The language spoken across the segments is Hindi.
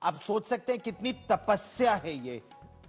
आप सोच सकते हैं कितनी तपस्या है ये।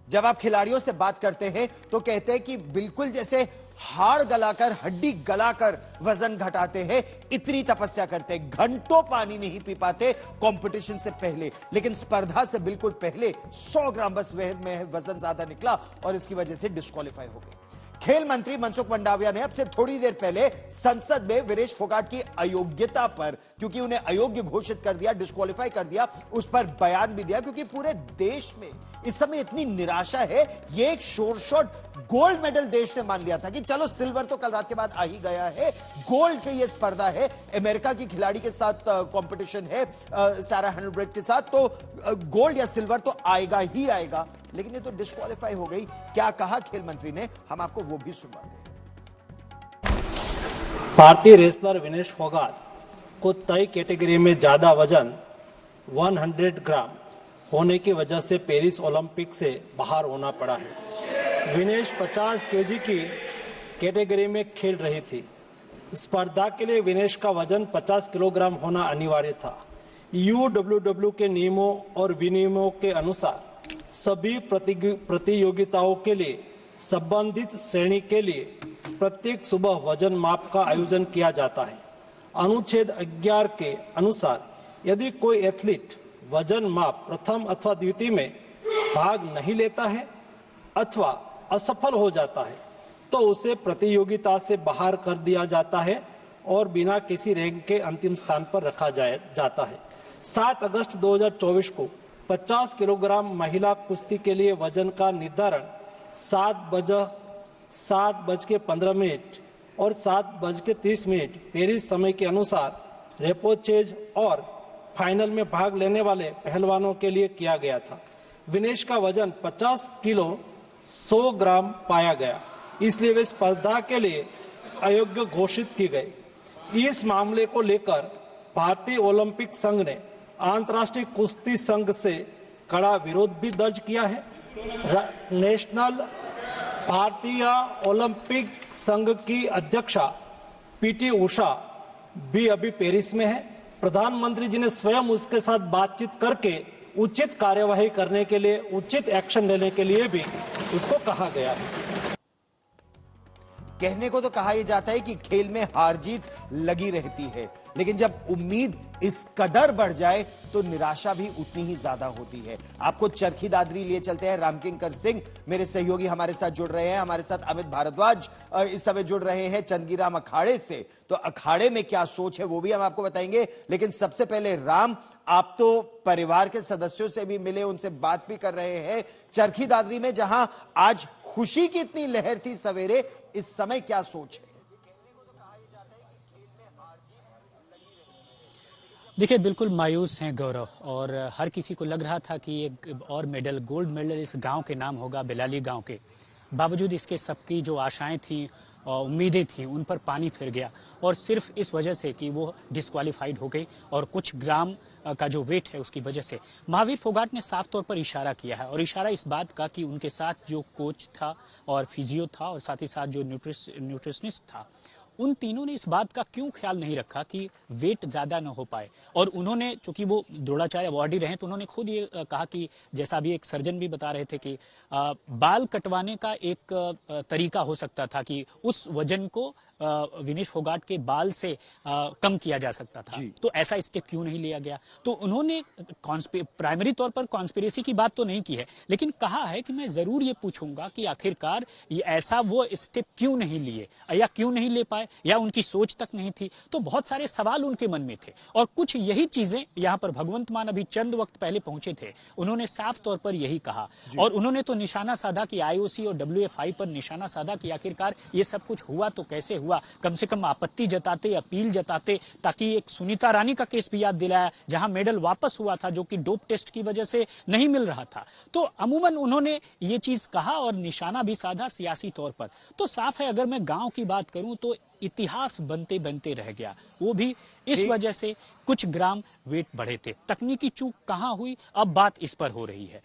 जब आप खिलाड़ियों से बात करते हैं तो कहते हैं कि बिल्कुल जैसे हाड़ गलाकर, हड्डी गलाकर वजन घटाते हैं, इतनी तपस्या करते हैं। घंटों पानी नहीं पी पाते कंपटीशन से पहले, लेकिन स्पर्धा से बिल्कुल पहले 100 ग्राम बस में वजन ज्यादा निकला और इसकी वजह से डिस्क्वालीफाई हो गए। खेल मंत्री मनसुख मंडाविया ने अब से थोड़ी देर पहले संसद में विनेश फोगाट की अयोग्यता पर, क्योंकि उन्हें अयोग्य घोषित कर दिया, डिस्क्वालीफाई कर दिया, उस पर बयान भी दिया, क्योंकि पूरे देश में इस समय इतनी निराशा है। ये एक शोर शॉट गोल्ड मेडल देश ने मान लिया था कि चलो सिल्वर तो कल रात के बाद आ ही गया है, गोल्ड की ये स्पर्धा है, अमेरिका की खिलाड़ी के साथ कंपटीशन है, सारा हैंडलब्रेक के साथ, तो गोल्ड या सिल्वर तो आएगा ही आएगा, लेकिन ये तो डिस्क्वालीफाई हो गई। क्या कहा खेल मंत्री ने, हम आपको वो भी सुनवा दें। भारतीय रेसलर विनेश फोगाट को तय कैटेगरी में ज्यादा वजन 100 ग्राम होने की वजह से पेरिस ओलंपिक से बाहर होना पड़ा है। विनेश 50 केजी की कैटेगरी में खेल रही थी। स्पर्धा के लिए विनेश का वजन 50 किलोग्राम होना अनिवार्य था। यूडब्ल्यूडब्ल्यू के नियमों और विनियमों के अनुसार सभी प्रतियोगिताओं के लिए संबंधित श्रेणी के लिए प्रत्येक सुबह वजन माप का आयोजन किया जाता है। अनुच्छेद 11 के अनुसार यदि कोई एथलीट वजन माप प्रथम अथवा द्वितीय में भाग नहीं लेता है अथवा असफल हो जाता है तो उसे प्रतियोगिता से बाहर कर दिया जाता है और बिना किसी रैंक के अंतिम स्थान पर रखा जाता है। 7 अगस्त 2024 को 50 किलोग्राम महिला कुश्ती के लिए वजन का निर्धारण 7:15 और 7:30 पेरिस समय के अनुसार रेपोचेज और फाइनल में भाग लेने वाले पहलवानों के लिए किया गया था। विनेश का वजन 50 किलो 100 ग्राम पाया गया, इसलिए वे स्पर्धा के लिए अयोग्य घोषित की गई। इस मामले को लेकर भारतीय ओलंपिक संघ ने अंतर्राष्ट्रीय कुश्ती संघ से कड़ा विरोध भी दर्ज किया है। नेशनल भारतीय ओलंपिक संघ की अध्यक्षा पीटी उषा भी अभी पेरिस में है। प्रधानमंत्री जी ने स्वयं उसके साथ बातचीत करके उचित कार्यवाही करने के लिए, उचित एक्शन लेने के लिए भी उसको कहा गया है। कहने को तो कहा यह जाता है कि खेल में हार जीत लगी रहती है, लेकिन जब उम्मीद इस कदर बढ़ जाए तो निराशा भी उतनी ही ज्यादा होती है। आपको चरखी दादरी लिए चलते हैं। रामकिंकर सिंह मेरे सहयोगी हमारे साथ जुड़ रहे हैं, हमारे साथ अमित भारद्वाज इस समय जुड़ रहे हैं चंदगीराम अखाड़े से। तो अखाड़े में क्या सोच है वो भी हम आपको बताएंगे, लेकिन सबसे पहले राम, आप तो परिवार के सदस्यों से भी मिले, उनसे बात भी कर रहे हैं। चरखी दादरी में जहां आज खुशी की इतनी लहर थी सवेरे, इस समय क्या सोच है? देखिए, बिल्कुल मायूस हैं गौरव, और हर किसी को लग रहा था कि एक और मेडल, गोल्ड मेडल इस गांव के नाम होगा, बेलाली गांव के। बावजूद इसके सबकी जो आशाएं थी, उम्मीदें थी, उन पर पानी फिर गया, और सिर्फ इस वजह से कि वो डिस्क्वालीफाइड हो गई और कुछ ग्राम का जो वेट है उसकी वजह से। महावीर फोगाट ने साफ तौर पर इशारा किया है, और इशारा इस बात का कि उनके साथ जो कोच था और फिजियो था और साथ ही साथ जो न्यूट्रिशनिस्ट था, उन तीनों ने इस बात का क्यों ख्याल नहीं रखा कि वेट ज्यादा न हो पाए। और उन्होंने, चूंकि वो द्रोणाचार्य अवार्डी रहे, तो उन्होंने खुद ये कहा कि जैसा अभी एक सर्जन भी बता रहे थे कि बाल कटवाने का एक तरीका हो सकता था कि उस वजन को विनेश फोगाट के बाल से कम किया जा सकता था, तो ऐसा स्टेप क्यों नहीं लिया गया। तो उन्होंने प्राइमरी तौर पर कॉन्स्पिरेसी की बात तो नहीं की है, लेकिन कहा है कि मैं जरूर ये पूछूंगा कि आखिरकार ये ऐसा वो स्टेप क्यों नहीं लिए, या क्यों नहीं ले पाए, या उनकी सोच तक नहीं थी। तो बहुत सारे सवाल उनके मन में थे, और कुछ यही चीजें यहाँ पर भगवंत मान अभी चंद वक्त पहले पहुंचे थे, उन्होंने साफ तौर पर यही कहा, और उन्होंने तो निशाना साधा कि आईओसी और WFI पर निशाना साधा कि आखिरकार ये सब कुछ हुआ तो कैसे हुआ। कम से कम आपत्ति जताते, अपील जताते, ताकि एक सुनीता रानी का केस भी याद दिलाया जहां मेडल वापस हुआ था, जो कि डोप टेस्ट की वजह से नहीं मिल रहा था। तो अमूमन उन्होंने ये चीज कहा और निशाना भी साधा सियासी तौर पर। तो साफ है, अगर मैं गांव की बात करूं तो इतिहास बनते बनते रह गया, वो भी इस वजह से कुछ ग्राम वेट बढ़े थे। तकनीकी चूक कहां हुई, अब बात इस पर हो रही है।